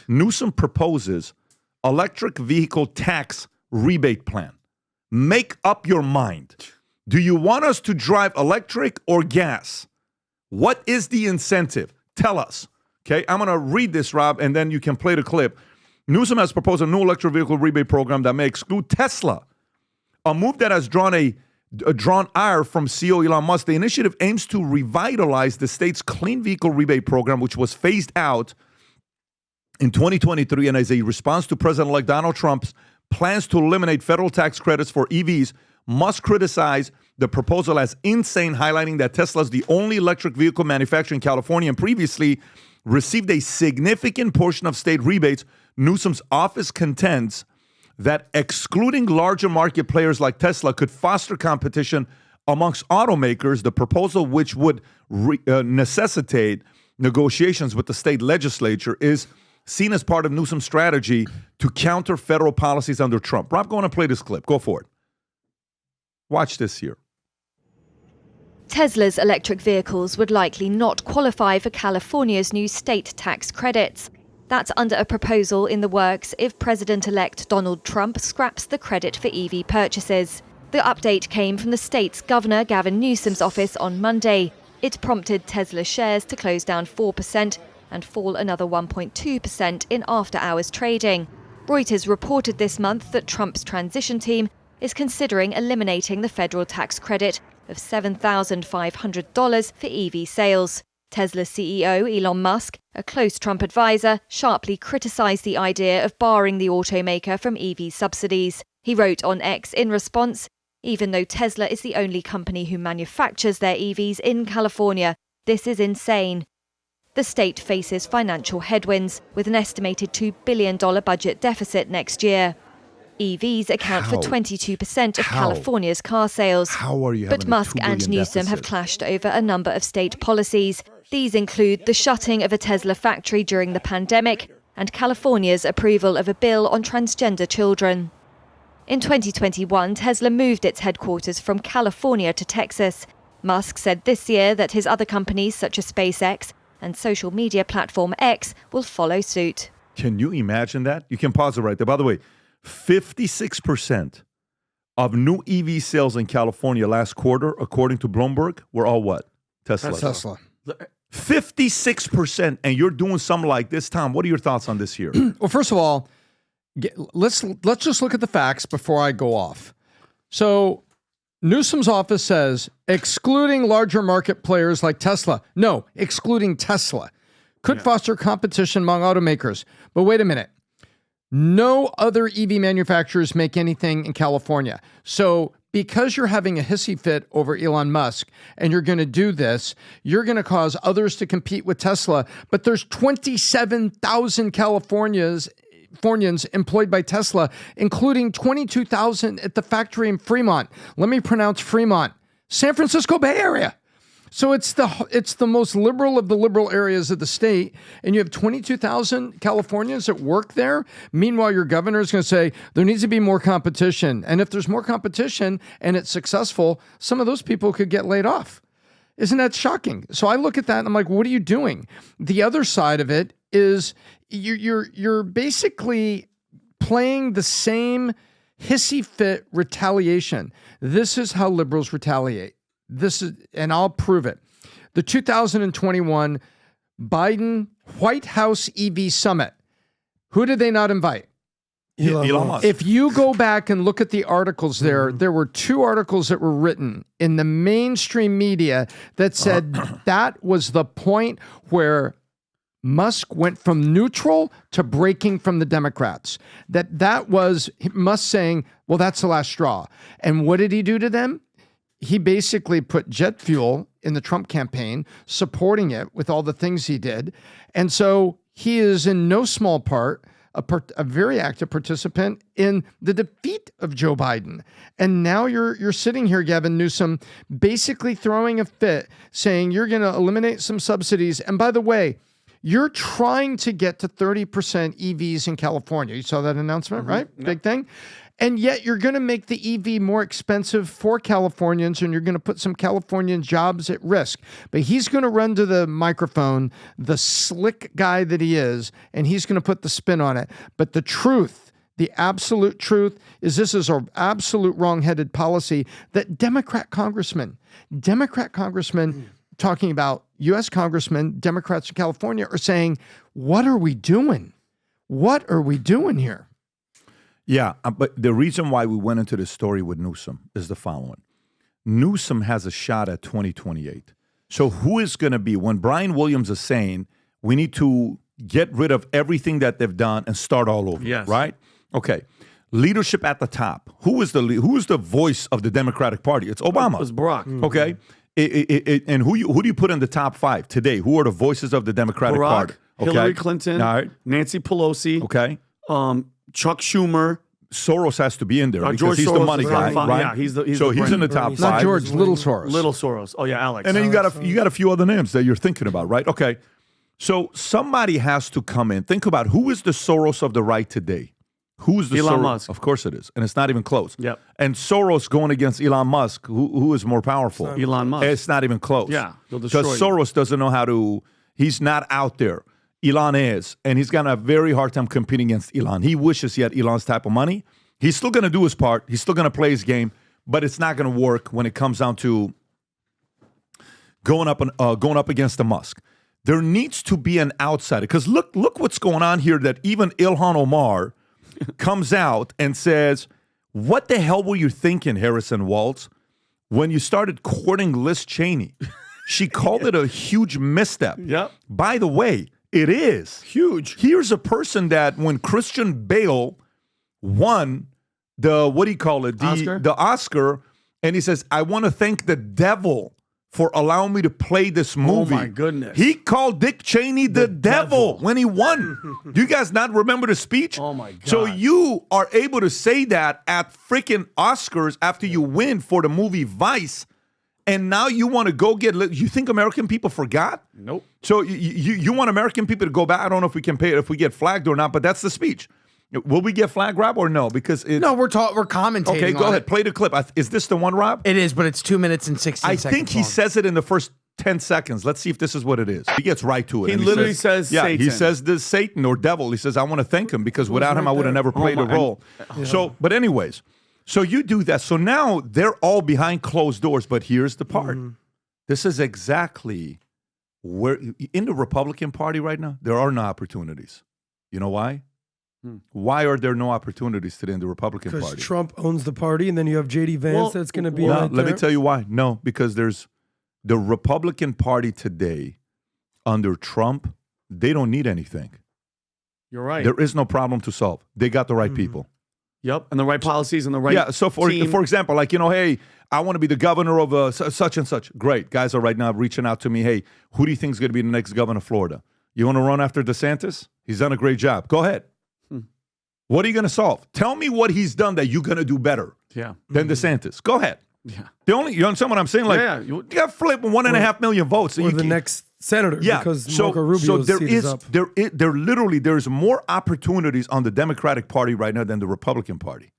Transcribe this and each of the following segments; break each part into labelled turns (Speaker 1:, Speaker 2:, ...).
Speaker 1: Newsom proposes electric vehicle tax rebate plan. Make up your mind. Do you want us to drive electric or gas? What is the incentive? Tell us. Okay, I'm going to read this, Rob, and then you can play the clip. Newsom has proposed a new electric vehicle rebate program that may exclude Tesla, a move that has drawn ire from CEO Elon Musk. The initiative aims to revitalize the state's clean vehicle rebate program, which was phased out in 2023, and as a response to President-elect Donald Trump's plans to eliminate federal tax credits for EVs. Musk criticized the proposal as insane, highlighting that Tesla is the only electric vehicle manufacturer in California and previously received a significant portion of state rebates. Newsom's office contends that excluding larger market players like Tesla could foster competition amongst automakers, the proposal, which would necessitate negotiations with the state legislature, is seen as part of Newsom's strategy to counter federal policies under Trump. Rob, go on and play this clip. Go for it. Watch this here.
Speaker 2: Tesla's electric vehicles would likely not qualify for California's new state tax credits. That's under a proposal in the works if President-elect Donald Trump scraps the credit for EV purchases. The update came from the state's Governor Gavin Newsom's office on Monday. It prompted Tesla shares to close down 4% and fall another 1.2% in after-hours trading. Reuters reported this month that Trump's transition team is considering eliminating the federal tax credit of $7,500 for EV sales. Tesla CEO Elon Musk, a close Trump advisor, sharply criticized the idea of barring the automaker from EV subsidies. He wrote on X in response, "Even though Tesla is the only company who manufactures their EVs in California, this is insane." The state faces financial headwinds with an estimated $2 billion budget deficit next year. EVs account for 22% of California's car sales.
Speaker 1: How are you
Speaker 2: But Musk and Newsom have clashed over a number of state policies. These include the shutting of a Tesla factory during the pandemic and California's approval of a bill on transgender children. In 2021, Tesla moved its headquarters from California to Texas. Musk said this year that his other companies, such as SpaceX and social media platform X, will follow suit.
Speaker 1: Can you imagine that? You can pause it right there. By the way, 56% of new EV sales in California last quarter, according to Bloomberg, were all what? Tesla. 56%, and you're doing something like this, Tom. What are your thoughts on this here?
Speaker 3: Well, first of all, let's just look at the facts before I go off. So Newsom's office says excluding larger market players like Tesla. No, excluding Tesla could foster competition among automakers. But wait a minute. No other EV manufacturers make anything in California. So because you're having a hissy fit over Elon Musk and you're going to do this, you're going to cause others to compete with Tesla. But there's 27,000 Californians employed by Tesla, including 22,000 at the factory in Fremont. Let me pronounce Fremont. San Francisco Bay Area. So it's the most liberal of the liberal areas of the state, and you have 22,000 Californians that work there. Meanwhile, your governor is going to say there needs to be more competition. And if there's more competition and it's successful, some of those people could get laid off. Isn't that shocking? So I look at that and I'm like, what are you doing? The other side of it is you're basically playing the same hissy fit retaliation. This is how liberals retaliate. And I'll prove it. The 2021 Biden White House EV Summit. Who did they not invite?
Speaker 1: Elon Musk.
Speaker 3: If you go back and look at the articles there were two articles that were written in the mainstream media that said that was the point where Musk went from neutral to breaking from the Democrats. That was Musk saying, well, that's the last straw. And what did he do to them? He basically put jet fuel in the Trump campaign, supporting it with all the things he did. And so he is in no small part a very active participant in the defeat of Joe Biden. And now you're sitting here, Gavin Newsom, basically throwing a fit, saying you're going to eliminate some subsidies. And by the way, you're trying to get to 30% EVs in California. You saw that announcement, right? Big thing. And yet you're going to make the EV more expensive for Californians, and you're going to put some Californian jobs at risk. But he's going to run to the microphone, the slick guy that he is, and he's going to put the spin on it. But the truth, the absolute truth, is this is an absolute wrong-headed policy that Democrat congressmen talking about U.S. congressmen, Democrats in California, are saying, what are we doing? What are we doing here?
Speaker 1: Yeah, but the reason why we went into this story with Newsom is the following. Newsom has a shot at 2028. So who is going to be, when Brian Williams is saying we need to get rid of everything that they've done and start all over,
Speaker 4: yes.
Speaker 1: right? Okay. Leadership at the top. Who is the voice of the Democratic Party? It's Obama.
Speaker 4: It's Barack.
Speaker 1: Okay. And who do you put in the top 5 today? Who are the voices of the Democratic
Speaker 4: Barack,
Speaker 1: Party? Okay.
Speaker 4: Hillary Clinton,
Speaker 1: All right.
Speaker 4: Nancy Pelosi,
Speaker 1: Okay.
Speaker 4: Chuck Schumer.
Speaker 1: Soros has to be in there because
Speaker 4: George
Speaker 1: he's
Speaker 4: Soros
Speaker 1: the money
Speaker 4: is
Speaker 1: guy,
Speaker 4: top five.
Speaker 1: right?
Speaker 4: Yeah, he's
Speaker 1: so
Speaker 4: the
Speaker 1: he's in the
Speaker 4: brain.
Speaker 1: top
Speaker 3: Not
Speaker 1: 5.
Speaker 3: George, Little Soros.
Speaker 4: Little Soros. Oh yeah, Alex.
Speaker 1: And then you got a few other names that you're thinking about, right? Okay. So somebody has to come in. Think about who is the Soros of the right today? Who's the
Speaker 4: Elon
Speaker 1: Soros?
Speaker 4: Musk.
Speaker 1: Of course it is. And it's not even close.
Speaker 4: Yep.
Speaker 1: And Soros going against Elon Musk, who is more powerful?
Speaker 4: Elon Musk.
Speaker 1: It's not even close.
Speaker 4: Yeah, he'll destroy
Speaker 1: because
Speaker 4: you.
Speaker 1: Soros doesn't know how to, he's not out there. Elon is. And he's going to have a very hard time competing against Elon. He wishes he had Elon's type of money. He's still going to do his part. He's still going to play his game, but it's not going to work when it comes down to going up against the Musk. There needs to be an outsider because look what's going on here. That even Ilhan Omar comes out and says, "What the hell were you thinking, Harrison Waltz, when you started courting Liz Cheney?" She called it a huge misstep.
Speaker 4: Yep.
Speaker 1: By the way, it is
Speaker 4: Huge.
Speaker 1: Here's a person that when Christian Bale won the
Speaker 4: Oscar?
Speaker 1: the Oscar, and he says, "I want to thank the devil for allowing me to play this movie."
Speaker 4: Oh my goodness.
Speaker 1: He called Dick Cheney the devil when he won. Do you guys not remember the speech?
Speaker 4: Oh my God.
Speaker 1: So you are able to say that at freaking Oscars after you win for the movie Vice, and now you want to go get you think American people forgot?
Speaker 4: Nope.
Speaker 1: So you want American people to go back? I don't know if we can pay it, if we get flagged or not, but that's the speech. Will we get flagged, Rob, or no? Because it's,
Speaker 5: No, we're commentating.
Speaker 1: okay, go
Speaker 5: on
Speaker 1: ahead.
Speaker 5: it.
Speaker 1: Play the clip. Is this the one, Rob?
Speaker 5: It is, but it's 2 minutes and 16
Speaker 1: I
Speaker 5: seconds.
Speaker 1: think he
Speaker 5: long.
Speaker 1: says it in the first 10 seconds. Let's see if this is what it is. He gets right to it.
Speaker 4: He
Speaker 1: and
Speaker 4: literally says
Speaker 1: yeah,
Speaker 4: Satan.
Speaker 1: he says this Satan or devil. He says, I want to thank him because without him, I would have never played the role. So, but anyways, so you do that. So now they're all behind closed doors. But here's the part. This is exactly where, in the Republican Party right now, there are no opportunities. You know why? Why are there no opportunities today in the Republican
Speaker 6: Because
Speaker 1: Party?
Speaker 6: Trump owns the party, and then you have J.D. Vance
Speaker 4: Well,
Speaker 6: that's going to be
Speaker 1: No,
Speaker 6: right
Speaker 1: let me
Speaker 6: there.
Speaker 1: tell you why. No, because there's the Republican Party today under Trump, they don't need anything.
Speaker 4: You're right.
Speaker 1: There is no problem to solve. They got the right people.
Speaker 4: Yep. And the right policies and the right
Speaker 1: Yeah, so for example, like, hey, I want to be the governor of such and such. Great. Guys are right now reaching out to me. Hey, who do you think is going to be the next governor of Florida? You want to run after DeSantis? He's done a great job. Go ahead. What are you going to solve? Tell me what he's done that you're going to do better than DeSantis. Go ahead.
Speaker 4: Yeah.
Speaker 1: You understand what I'm saying? Like,
Speaker 4: Yeah,
Speaker 1: you got flip 1.5 million votes.
Speaker 6: Or the next senator, because Marco Rubio's seat is up.
Speaker 1: There's more opportunities on the Democratic Party right now than the Republican Party.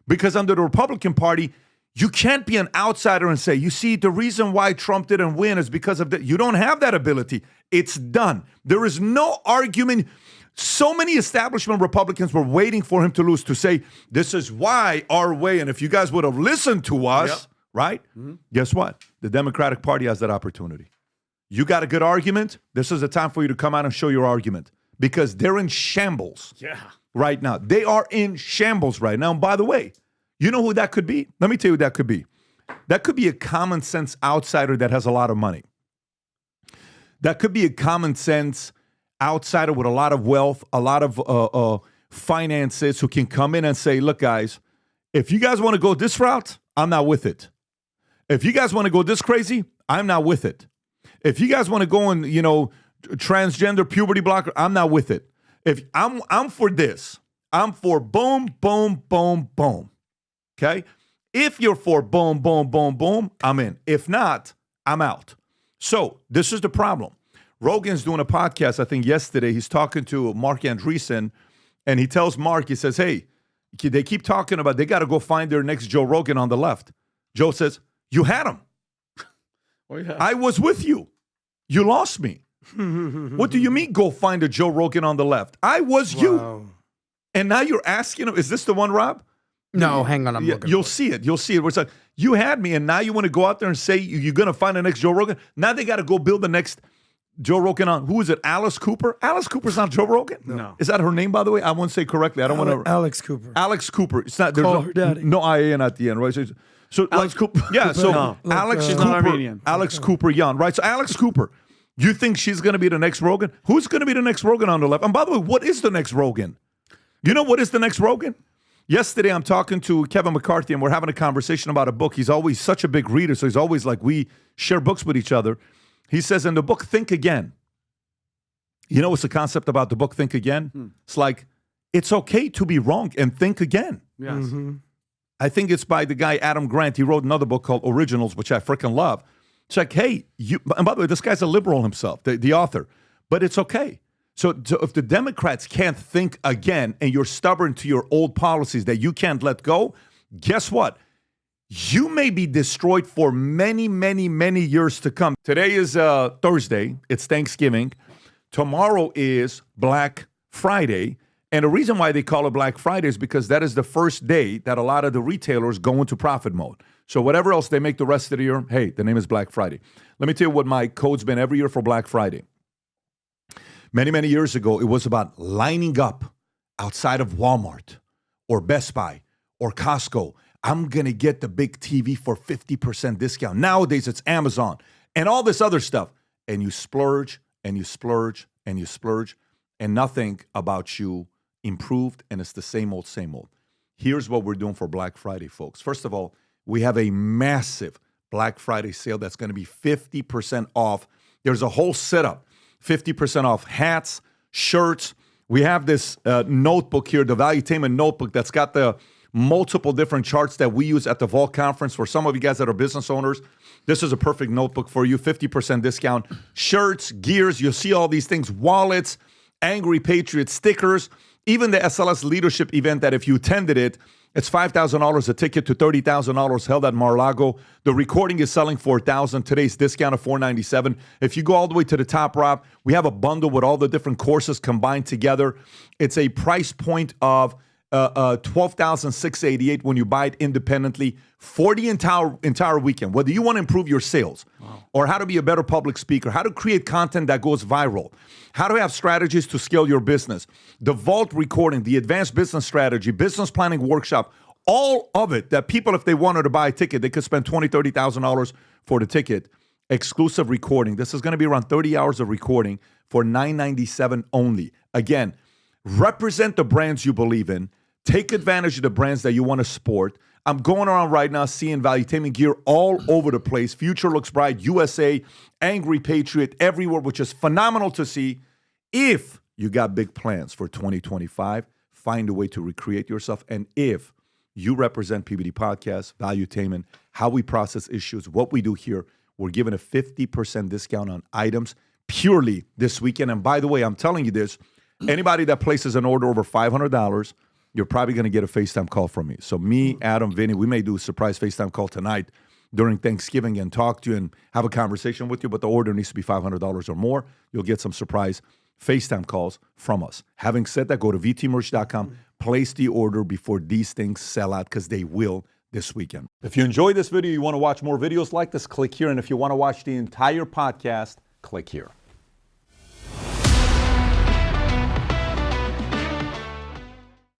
Speaker 1: Because under the Republican Party, you can't be an outsider and say, you see, the reason why Trump didn't win is because of that. You don't have that ability. It's done. There is no argument. So many establishment Republicans were waiting for him to lose to say, this is why our way. And if you guys would have listened to us, right? Guess what? The Democratic Party has that opportunity. You got a good argument? This is the time for you to come out and show your argument because they're in shambles right now. They are in shambles right now. And by the way, you know who that could be? Let me tell you who that could be. That could be a common sense outsider that has a lot of money. That could be a common sense outsider with a lot of wealth, a lot of finances who can come in and say, look, guys, if you guys want to go this route, I'm not with it. If you guys want to go this crazy, I'm not with it. If you guys want to go and, transgender puberty blocker, I'm not with it. If I'm for this, I'm for boom, boom, boom, boom. Okay? If you're for boom, boom, boom, boom, I'm in. If not, I'm out. So this is the problem. Rogan's doing a podcast, I think yesterday. He's talking to Mark Andreessen, and he tells Mark, he says, hey, they keep talking about they got to go find their next Joe Rogan on the left. Joe says, you had him.
Speaker 4: Oh, yeah.
Speaker 1: I was with you. You lost me. What do you mean go find a Joe Rogan on the left? I was you. And now you're asking him, is this the one, Rob?
Speaker 5: No, hang on. I'm looking.
Speaker 1: You'll see it. You'll see it. Where it's like, you had me, and now you want to go out there and say you're going to find the next Joe Rogan? Now they got to go build the next Joe Rogan on, who is it, Alice Cooper? Alice Cooper's not Joe Rogan?
Speaker 4: No.
Speaker 1: Is that her name, by the way? I won't say correctly. I don't want to.
Speaker 6: Alex Cooper.
Speaker 1: Alex Cooper. It's not. There's
Speaker 6: Call her daddy.
Speaker 1: no I-A-N at the end, right? So
Speaker 4: Alex Cooper.
Speaker 1: Yeah, so
Speaker 4: No.
Speaker 1: Alex
Speaker 4: She's
Speaker 1: Cooper.
Speaker 4: not Armenian.
Speaker 1: Alex Cooper Young, right? So Alex Cooper, you think she's going to be the next Rogan? Who's going to be the next Rogan on the left? And by the way, what is the next Rogan? You know what is the next Rogan? Yesterday, I'm talking to Kevin McCarthy, and we're having a conversation about a book. He's always such a big reader, so he's always like, we share books with each other. He says in the book, Think Again. You know what's the concept about the book, Think Again? It's like, it's okay to be wrong and think again.
Speaker 4: Yes.
Speaker 1: I think it's by the guy Adam Grant. He wrote another book called Originals, which I freaking love. It's like, hey, and by the way, this guy's a liberal himself, the author, but it's okay. So if the Democrats can't think again and you're stubborn to your old policies that you can't let go, guess what? You may be destroyed for many, many, many years to come. Today is Thursday. It's Thanksgiving. Tomorrow is Black Friday. And the reason why they call it Black Friday is because that is the first day that a lot of the retailers go into profit mode. So whatever else they make the rest of the year, hey, the name is Black Friday. Let me tell you what my code's been every year for Black Friday. Many, many years ago, it was about lining up outside of Walmart or Best Buy or Costco. I'm going to get the big TV for 50% discount. Nowadays, it's Amazon and all this other stuff. And you splurge and you splurge and you splurge, and nothing about you improved, and it's the same old, same old. Here's what we're doing for Black Friday, folks. First of all, we have a massive Black Friday sale that's going to be 50% off. There's a whole setup, 50% off hats, shirts. We have this notebook here, the Valuetainment notebook that's got the multiple different charts that we use at the Vault Conference. For some of you guys that are business owners, this is a perfect notebook for you, 50% discount. Shirts, gears, you'll see all these things, wallets, Angry Patriot stickers, even the SLS leadership event that if you attended it, it's $5,000 a ticket to $30,000 held at Mar-a-Lago. The recording is selling for $1,000. Today's discount of $497. If you go all the way to the top, Rob, we have a bundle with all the different courses combined together. It's a price point of $12,688 when you buy it independently for the entire weekend. Whether you want to improve your sales or how to be a better public speaker, how to create content that goes viral, how to have strategies to scale your business, the Vault recording, the advanced business strategy, business planning workshop, all of it that people, if they wanted to buy a ticket, they could spend $20,000, $30,000 for the ticket. Exclusive recording. This is going to be around 30 hours of recording for $997 only. Again, represent the brands you believe in. Take advantage of the brands that you want to support. I'm going around right now seeing Valuetainment gear all over the place. Future Looks Bright, USA, Angry Patriot, everywhere, which is phenomenal to see. If you got big plans for 2025, find a way to recreate yourself. And if you represent PBD Podcast, Valuetainment, how we process issues, what we do here, we're giving a 50% discount on items purely this weekend. And by the way, I'm telling you this, anybody that places an order over $500, you're probably going to get a FaceTime call from me. So me, Adam, Vinny, we may do a surprise FaceTime call tonight during Thanksgiving and talk to you and have a conversation with you, but the order needs to be $500 or more. You'll get some surprise FaceTime calls from us. Having said that, go to vtmerch.com, place the order before these things sell out, because they will this weekend. If you enjoyed this video, you want to watch more videos like this, click here. And if you want to watch the entire podcast, click here.